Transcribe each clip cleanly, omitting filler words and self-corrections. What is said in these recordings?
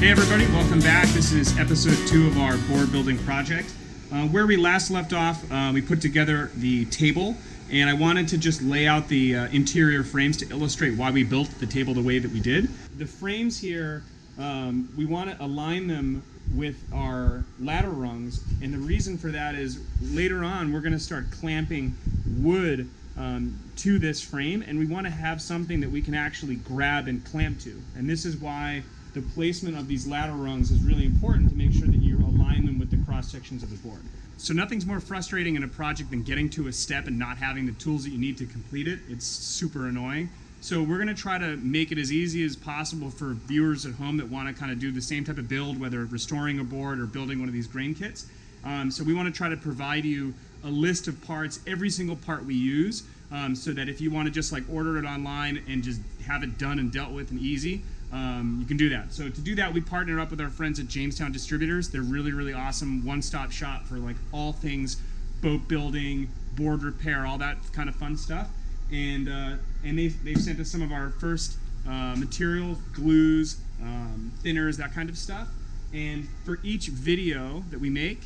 Hey everybody, welcome back. This is episode 2 of our board building project. Where we last left off, we put together the table, and I wanted to just lay out the interior frames to illustrate why we built the table the way that we did. The frames here, we want to align them with our ladder rungs, and the reason for that is later on we're going to start clamping wood to this frame, and we want to have something that we can actually grab and clamp to. And this is why the placement of these ladder rungs is really important, to make sure that you align them with the cross sections of the board. So nothing's more frustrating in a project than getting to a step and not having the tools that you need to complete it. It's super annoying. So we're going to try to make it as easy as possible for viewers at home that want to kind of do the same type of build, whether restoring a board or building one of these grain kits. So we want to try to provide you a list of parts, every single part we use, so that if you want to just like order it online and just have it done and dealt with and easy, you can do that. So to do that, we partnered up with our friends at Jamestown Distributors. They're really, really awesome, one-stop shop for like all things boat building, board repair, all that kind of fun stuff. And they've sent us some of our first materials, glues, thinners, that kind of stuff. And for each video that we make,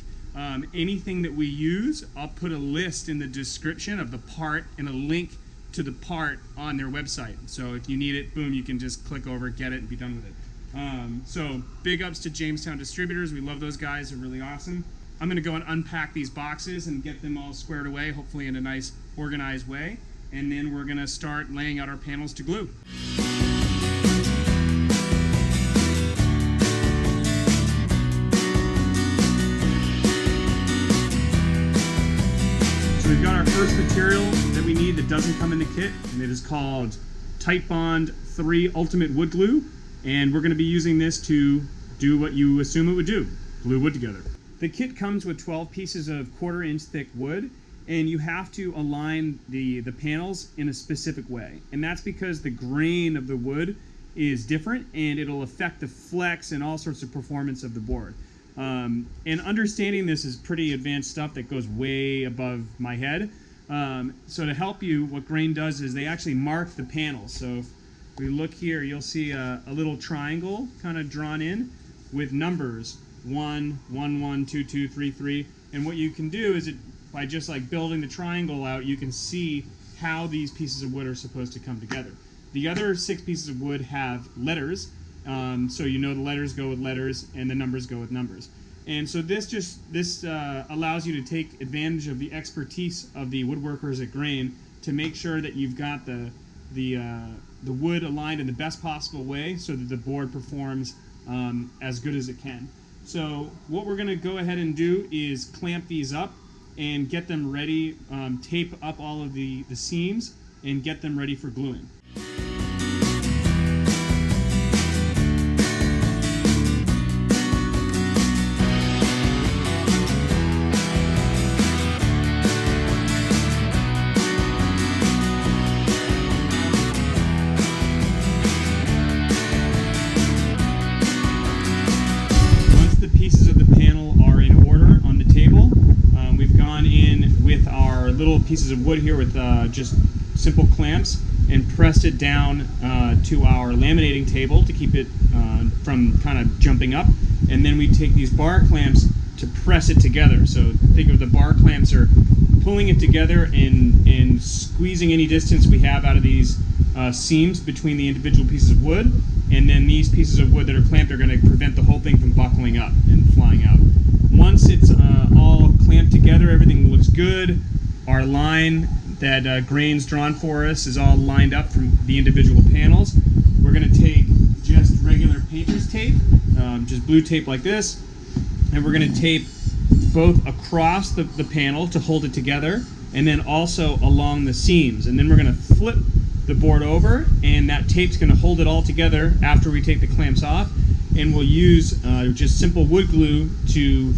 anything that we use, I'll put a list in the description of the part and a link to the part on their website. So if you need it, boom, you can just click over, get it, and be done with it. So big ups to Jamestown Distributors. We love those guys. They're really awesome. I'm going to go and unpack these boxes and get them all squared away, hopefully in a nice, organized way. And then we're going to start laying out our panels to glue. So we've got our first material that we need that doesn't come in the kit, and it is called Titebond 3 Ultimate Wood Glue, and we're going to be using this to do what you assume it would do, glue wood together. The kit comes with 12 pieces of 1/4 inch thick wood, and you have to align the panels in a specific way, and that's because the grain of the wood is different, and it'll affect the flex and all sorts of performance of the board. And understanding this is pretty advanced stuff that goes way above my head. So to help you, what Grain does is they actually mark the panels. So if we look here, you'll see a little triangle kind of drawn in with numbers 1, 1, 1, 2, 2, 3, 3. And what you can do is by just like building the triangle out, you can see how these pieces of wood are supposed to come together. The other 6 pieces of wood have letters. So you know the letters go with letters and the numbers go with numbers. And so this allows you to take advantage of the expertise of the woodworkers at Grain to make sure that you've got the wood aligned in the best possible way so that the board performs as good as it can. So what we're going to go ahead and do is clamp these up and get them ready, tape up all of the seams and get them ready for gluing. Little pieces of wood here with just simple clamps and pressed it down to our laminating table to keep it from kind of jumping up, and then we take these bar clamps to press it together. So think of the bar clamps are pulling it together and squeezing any distance we have out of these seams between the individual pieces of wood, and then these pieces of wood that are clamped are going to prevent the whole thing from buckling up and flying out. Once it's all clamped together, everything looks good. Our line that Grain's drawn for us is all lined up from the individual panels. We're going to take just regular painter's tape, just blue tape like this, and we're going to tape both across the panel to hold it together, and then also along the seams. And then we're going to flip the board over, and that tape's going to hold it all together after we take the clamps off, and we'll use just simple wood glue to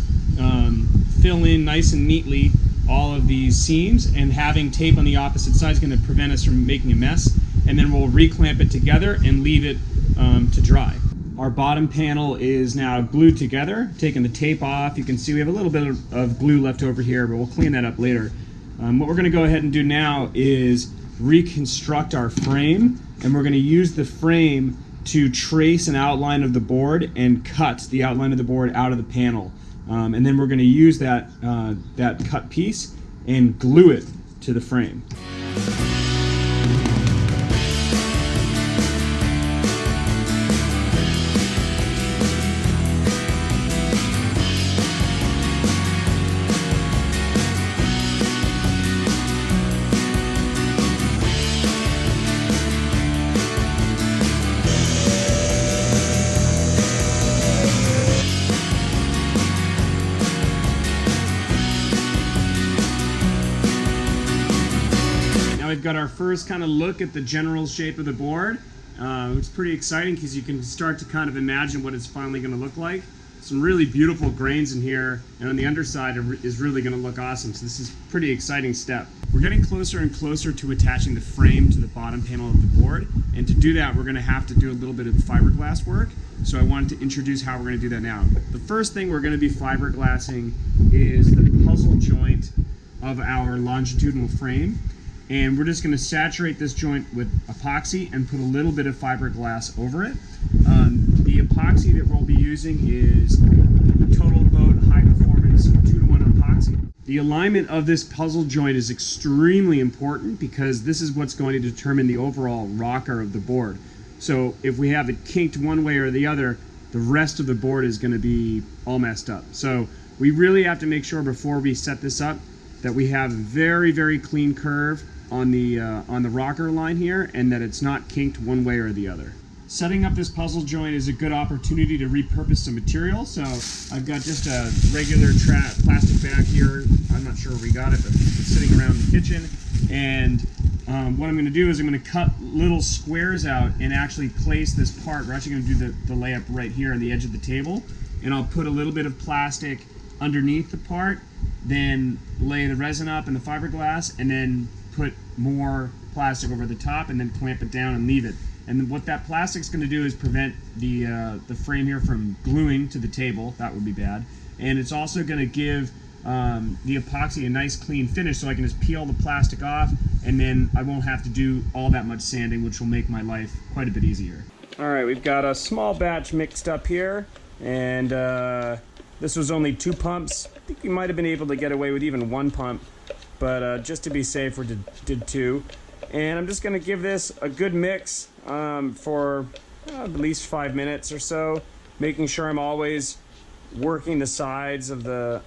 fill in nice and neatly all of these seams, and having tape on the opposite side is going to prevent us from making a mess. And then we'll reclamp it together and leave it to dry. Our bottom panel is now glued together. Taking the tape off, you can see we have a little bit of glue left over here, but we'll clean that up later. What we're going to go ahead and do now is reconstruct our frame, and we're going to use the frame to trace an outline of the board and cut the outline of the board out of the panel. And then we're going to use that cut piece and glue it to the frame. We've got our first kind of look at the general shape of the board. It's pretty exciting because you can start to kind of imagine what it's finally going to look like. Some really beautiful grains in here, and on the underside is really going to look awesome. So this is a pretty exciting step. We're getting closer and closer to attaching the frame to the bottom panel of the board, and to do that we're going to have to do a little bit of fiberglass work. So I wanted to introduce how we're going to do that now. The first thing we're going to be fiberglassing is the puzzle joint of our longitudinal frame. And we're just going to saturate this joint with epoxy and put a little bit of fiberglass over it. The epoxy that we'll be using is Total Boat High Performance 2-to-1 epoxy. The alignment of this puzzle joint is extremely important because this is what's going to determine the overall rocker of the board. So if we have it kinked one way or the other, the rest of the board is going to be all messed up. So we really have to make sure before we set this up that we have a very, very clean curve on the rocker line here, and that it's not kinked one way or the other. Setting up this puzzle joint is a good opportunity to repurpose some material. So I've got just a regular plastic bag here. I'm not sure where we got it, but it's sitting around the kitchen. And what I'm going to do is I'm going to cut little squares out and actually place this part. We're actually going to do the layup right here on the edge of the table, and I'll put a little bit of plastic underneath the part, then lay the resin up and the fiberglass, and then put more plastic over the top, and then clamp it down and leave it. And what that plastic's going to do is prevent the frame here from gluing to the table. That would be bad. And it's also going to give the epoxy a nice clean finish, so I can just peel the plastic off, and then I won't have to do all that much sanding, which will make my life quite a bit easier. All right, we've got a small batch mixed up here, and this was only 2 pumps. I think we might have been able to get away with even 1 pump, but just to be safe, we did 2. And I'm just going to give this a good mix for at least 5 minutes or so, making sure I'm always working the sides of the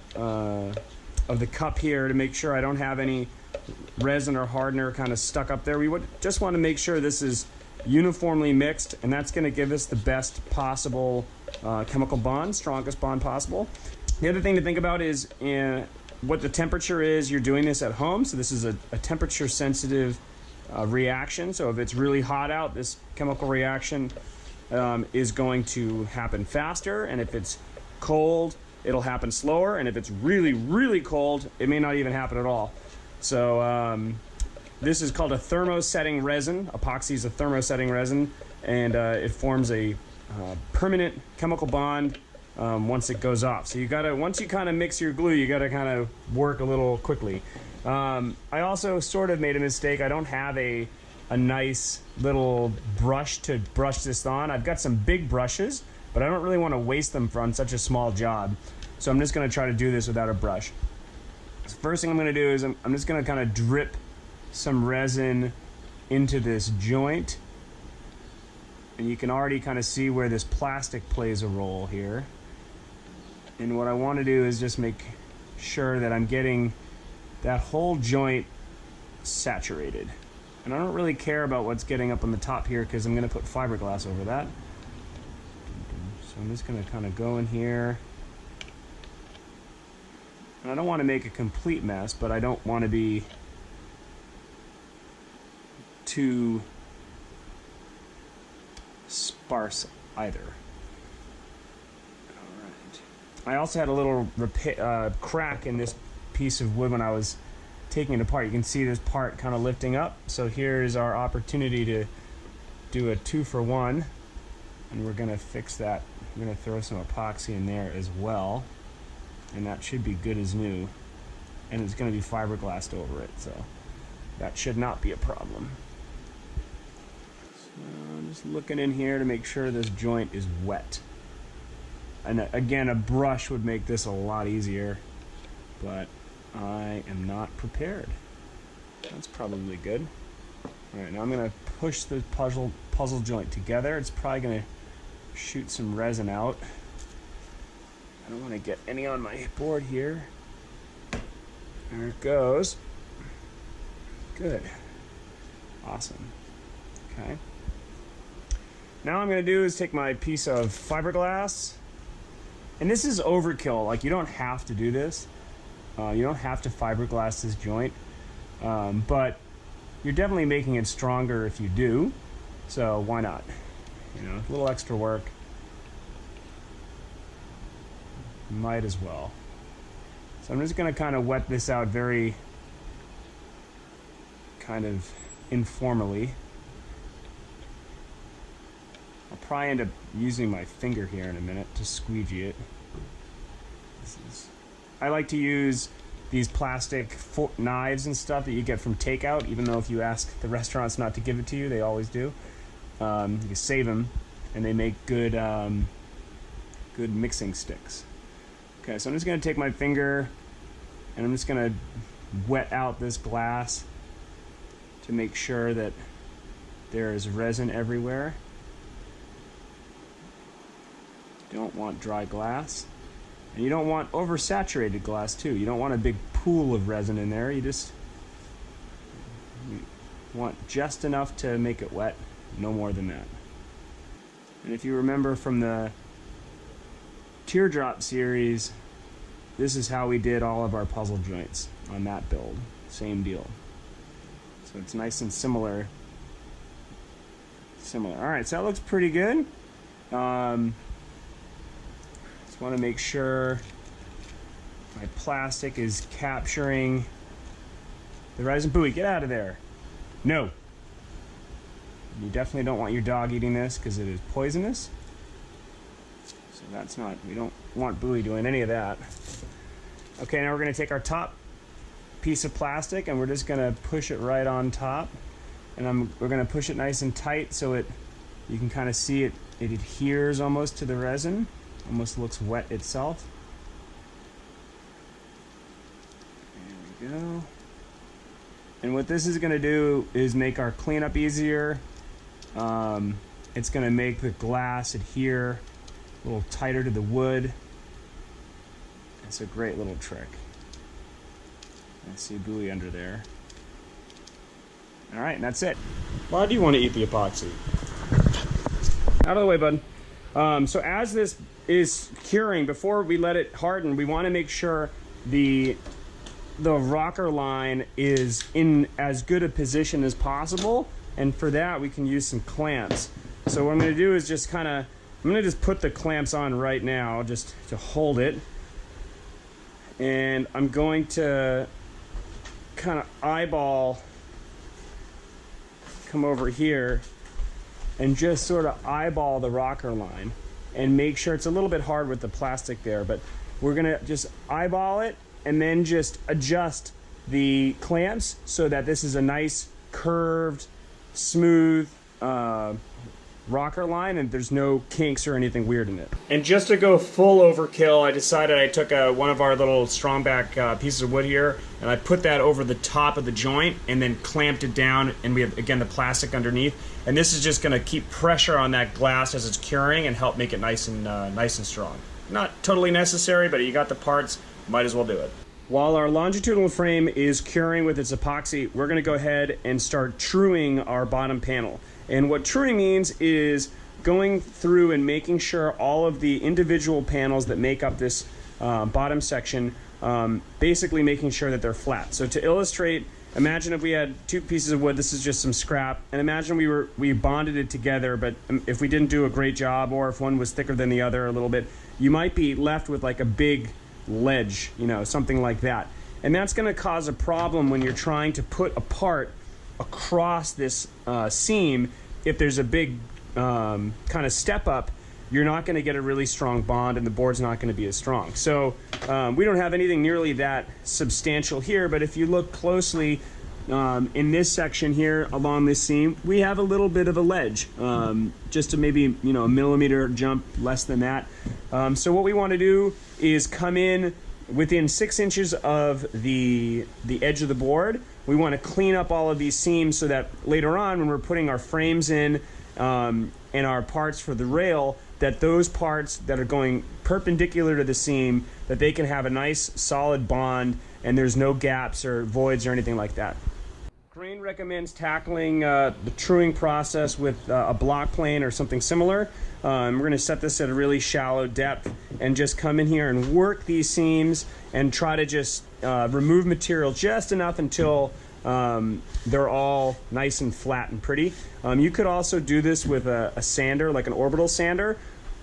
cup here to make sure I don't have any resin or hardener kind of stuck up there. We would just want to make sure this is uniformly mixed, and that's going to give us the best possible chemical bond, strongest bond possible. The other thing to think about is what the temperature is. You're doing this at home, so this is a temperature sensitive reaction. So if it's really hot out, this chemical reaction is going to happen faster, and if it's cold, it'll happen slower, and if it's really, really cold, it may not even happen at all. So this is called a thermosetting resin. Epoxy is a thermosetting resin, and it forms a permanent chemical bond once it goes off. So once you kind of mix your glue, you gotta kind of work a little quickly. I also sort of made a mistake. I don't have a nice little brush to brush this on. I've got some big brushes, but I don't really want to waste them on such a small job. So I'm just going to try to do this without a brush. So first thing I'm going to do is I'm just going to kind of drip some resin into this joint. And you can already kind of see where this plastic plays a role here. And what I want to do is just make sure that I'm getting that whole joint saturated. And I don't really care about what's getting up on the top here because I'm going to put fiberglass over that. So I'm just going to kind of go in here. And I don't want to make a complete mess, but I don't want to be too sparse either. All right. I also had a little crack in this piece of wood when I was taking it apart. You can see this part kind of lifting up. So here's our opportunity to do a 2-for-1, and we're going to fix that. I'm going to throw some epoxy in there as well, and that should be good as new, and it's going to be fiberglassed over it, so that should not be a problem. I'm just looking in here to make sure this joint is wet. And again, a brush would make this a lot easier, but I am not prepared. That's probably good. All right, now I'm gonna push the puzzle joint together. It's probably gonna shoot some resin out. I don't want to get any on my board here. There it goes. Good. Awesome. Okay. Now what I'm going to do is take my piece of fiberglass, and this is overkill. Like, you don't have to do this. You don't have to fiberglass this joint, but you're definitely making it stronger if you do. So why not? You know, a little extra work. Might as well. So I'm just going to kind of wet this out very kind of informally. I'll probably end up using my finger here in a minute to squeegee it. I like to use these plastic knives and stuff that you get from takeout, even though if you ask the restaurants not to give it to you, they always do. You can save them, and they make good, good mixing sticks. Okay, so I'm just going to take my finger and I'm just going to wet out this glass to make sure that there is resin everywhere. You don't want dry glass. And you don't want oversaturated glass too. You don't want a big pool of resin in there. You want just enough to make it wet, no more than that. And if you remember from the teardrop series, this is how we did all of our puzzle joints on that build. Same deal. So it's nice and similar. Alright, so that looks pretty good. Just want to make sure my plastic is capturing the resin. Bowie, get out of there. No. You definitely don't want your dog eating this because it is poisonous. So that's not, we don't want Bowie doing any of that. Okay, now we're going to take our top piece of plastic and we're just going to push it right on top. And we're going to push it nice and tight so you can kind of see it adheres almost to the resin. Almost looks wet itself. There we go. And what this is going to do is make our cleanup easier. It's going to make the glass adhere a little tighter to the wood. It's a great little trick. I see Bowie under there. Alright, and that's it. Why do you want to eat the epoxy? Out of the way, bud. So as this is curing, before we let it harden, we want to make sure the rocker line is in as good a position as possible, and for that we can use some clamps. So what I'm going to do is just I'm going to just put the clamps on right now just to hold it, and I'm going to kind of come over here and just sort of eyeball the rocker line and make sure it's a little bit hard with the plastic there, but we're gonna just eyeball it and then just adjust the clamps so that this is a nice curved, smooth rocker line and there's no kinks or anything weird in it. And just to go full overkill, I decided I took one of our little strongback pieces of wood here and I put that over the top of the joint and then clamped it down, and we have again the plastic underneath, and this is just going to keep pressure on that glass as it's curing and help make it nice and strong. Not totally necessary, but you got the parts, might as well do it. While our longitudinal frame is curing with its epoxy, we're going to go ahead and start truing our bottom panel. And what truing means is going through and making sure all of the individual panels that make up this bottom section, basically making sure that they're flat. So to illustrate, imagine if we had two pieces of wood, this is just some scrap, and imagine we bonded it together, but if we didn't do a great job, or if one was thicker than the other a little bit, you might be left with like a big ledge, you know, something like that. And that's going to cause a problem when you're trying to put a part across this seam. If there's a big kind of step up, you're not going to get a really strong bond and the board's not going to be as strong. So we don't have anything nearly that substantial here, but if you look closely, in this section here along this seam, we have a little bit of a ledge, just to maybe, you know, a millimeter jump, less than that. So what we want to do is come in within 6 inches of the edge of the board. We want to clean up all of these seams so that later on when we're putting our frames in and our parts for the rail, that those parts that are going perpendicular to the seam, that they can have a nice solid bond and there's no gaps or voids or anything like that. Grain recommends tackling the truing process with a block plane or something similar. We're going to set this at a really shallow depth and just come in here and work these seams and try to just remove material just enough until they're all nice and flat and pretty. You could also do this with a sander, like an orbital sander,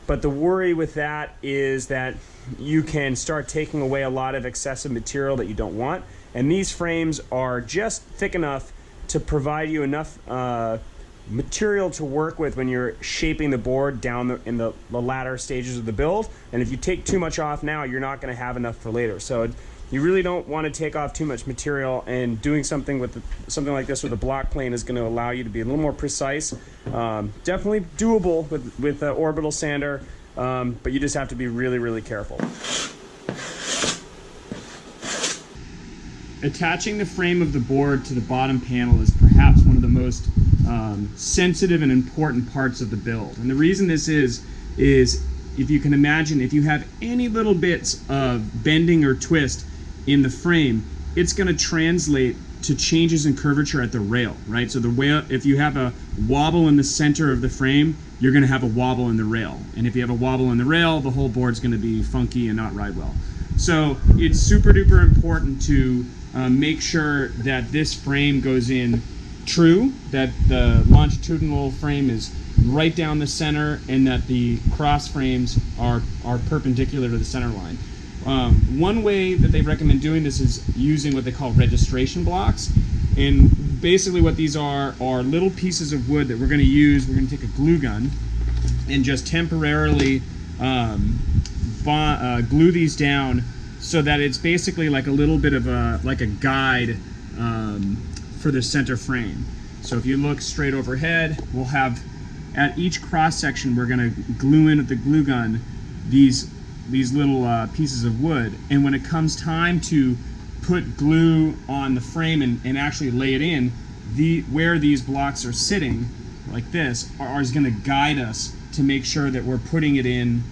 but the worry with that is that you can start taking away a lot of excessive material that you don't want. And these frames are just thick enough to provide you enough material to work with when you're shaping the board down in the latter stages of the build. And if you take too much off now, you're not going to have enough for later. So you really don't want to take off too much material, and doing something with something like this with a block plane is going to allow you to be a little more precise. Definitely doable with the orbital sander, but you just have to be really, really careful. Attaching the frame of the board to the bottom panel is perhaps one of the most sensitive and important parts of the build. And the reason this is if you can imagine, if you have any little bits of bending or twist in the frame, it's going to translate to changes in curvature at the rail, right? So the rail, if you have a wobble in the center of the frame, you're going to have a wobble in the rail. And if you have a wobble in the rail, the whole board's going to be funky and not ride well. So it's super duper important to make sure that this frame goes in true, that the longitudinal frame is right down the center, and that the cross frames are perpendicular to the center line. One way that they recommend doing this is using what they call registration blocks. And basically what these are little pieces of wood that we're going to use. We're going to take a glue gun and just temporarily glue these down so that it's basically like a little bit of a guide for the center frame. So if you look straight overhead, we'll have at each cross section, we're going to glue in with the glue gun these little pieces of wood. And when it comes time to put glue on the frame and actually lay it in, where these blocks are sitting, like this, is going to guide us to make sure that we're putting it in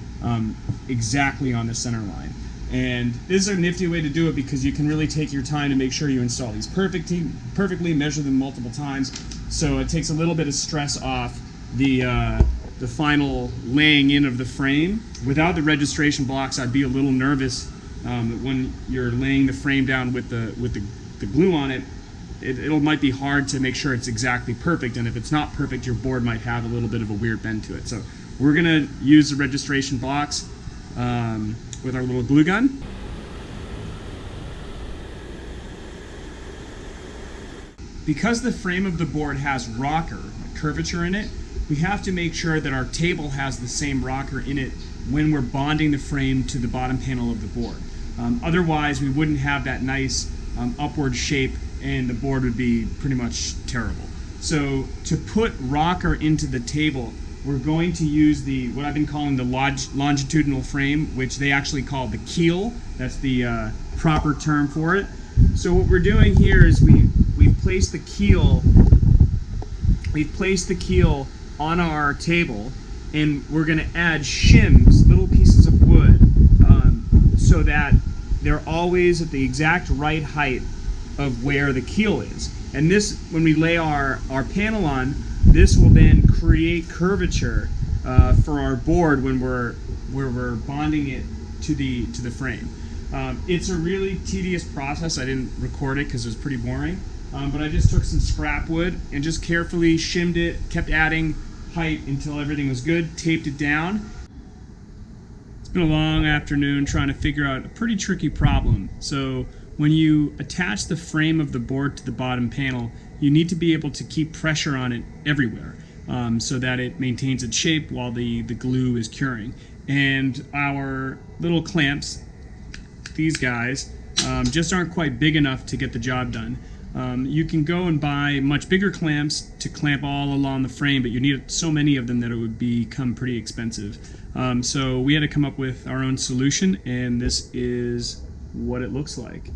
exactly on the center line. And this is a nifty way to do it because you can really take your time to make sure you install these perfectly, measure them multiple times. So it takes a little bit of stress off the final laying in of the frame. Without the registration blocks, I'd be a little nervous that when you're laying the frame down with the glue on it, it might be hard to make sure it's exactly perfect. And if it's not perfect, your board might have a little bit of a weird bend to it. So we're going to use the registration blocks with our little glue gun. Because the frame of the board has rocker, curvature in it, we have to make sure that our table has the same rocker in it when we're bonding the frame to the bottom panel of the board. Otherwise, we wouldn't have that nice upward shape and the board would be pretty much terrible. So to put rocker into the table, we're going to use what I've been calling the longitudinal frame, which they actually call the keel. That's the proper term for it. So what we're doing here is we've placed the keel. We've placed the keel on our table, and we're going to add shims, little pieces of wood, so that they're always at the exact right height of where the keel is. And this, when we lay our panel on, this will then create curvature for our board when we're bonding it to the frame. It's a really tedious process. I didn't record it because it was pretty boring, but I just took some scrap wood and just carefully shimmed it, kept adding height until everything was good, taped it down. It's been a long afternoon trying to figure out a pretty tricky problem. So when you attach the frame of the board to the bottom panel, you need to be able to keep pressure on it everywhere so that it maintains its shape while the glue is curing. And our little clamps, these guys, just aren't quite big enough to get the job done. You can go and buy much bigger clamps to clamp all along the frame, but you need so many of them that it would become pretty expensive. So we had to come up with our own solution, and this is what it looks like.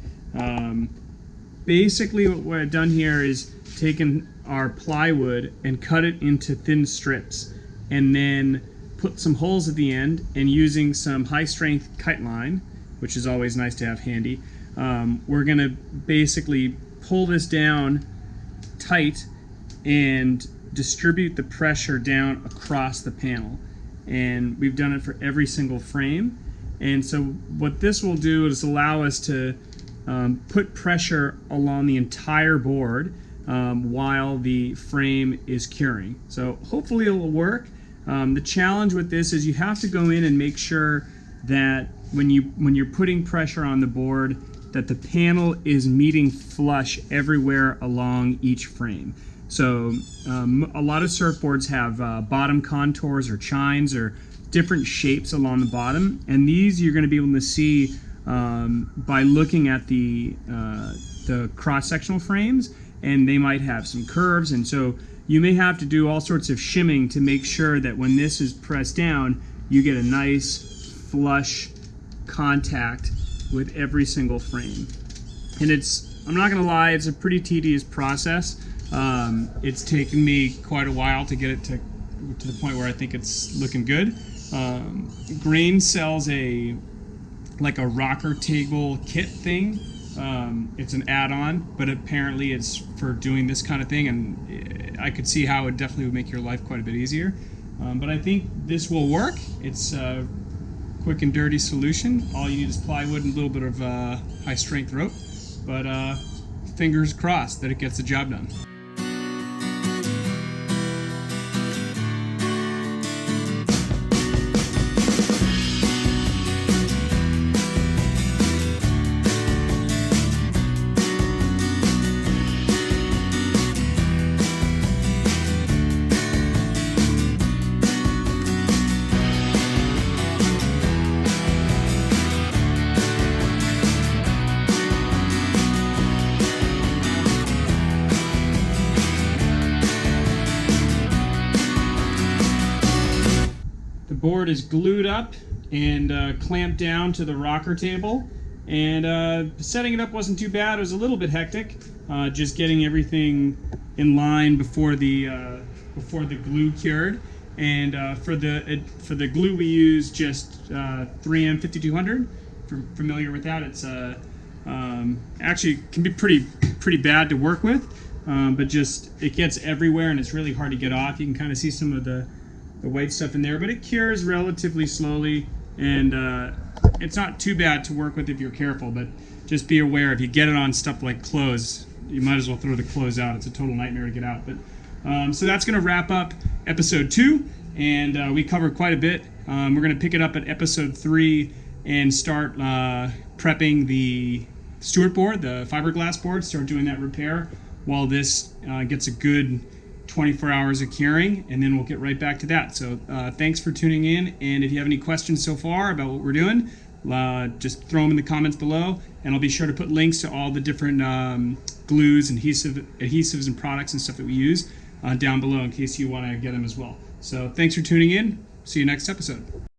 Basically what I've done here is taken our plywood and cut it into thin strips, and then put some holes at the end, and using some high strength kite line, which is always nice to have handy, we're gonna basically pull this down tight and distribute the pressure down across the panel. And we've done it for every single frame. And so what this will do is allow us to put pressure along the entire board while the frame is curing. So hopefully it will work. The challenge with this is you have to go in and make sure that when you're putting pressure on the board, that the panel is meeting flush everywhere along each frame. So a lot of surfboards have bottom contours or chines or different shapes along the bottom, and these you're going to be able to see by looking at the cross-sectional frames, and they might have some curves, and so you may have to do all sorts of shimming to make sure that when this is pressed down, you get a nice flush contact with every single frame. And I'm not gonna lie, it's a pretty tedious process. It's taken me quite a while to get it to the point where I think it's looking good. Grain sells like a rocker table kit thing. It's an add-on, but apparently it's for doing this kind of thing, and I could see how it definitely would make your life quite a bit easier. But I think this will work. It's a quick and dirty solution. All you need is plywood and a little bit of high-strength rope, but fingers crossed that it gets the job done. The board is glued up and clamped down to the rocker table, and setting it up wasn't too bad. It was a little bit hectic, just getting everything in line before the glue cured. And for the glue we use just 3M 5200. If you're familiar with that, it's actually can be pretty bad to work with, but just it gets everywhere and it's really hard to get off. You can kind of see some of the white stuff in there, but it cures relatively slowly, and it's not too bad to work with if you're careful. But just be aware, if you get it on stuff like clothes, you might as well throw the clothes out. It's a total nightmare to get out. But so that's going to wrap up episode 2, and we covered quite a bit. We're going to pick it up at episode 3 and start prepping the Stewart board, the fiberglass board, start doing that repair while this gets a good 24 hours of curing, and then we'll get right back to that. So thanks for tuning in, and if you have any questions so far about what we're doing, just throw them in the comments below, and I'll be sure to put links to all the different glues and adhesives and products and stuff that we use down below in case you want to get them as well. So thanks for tuning in. See you next episode.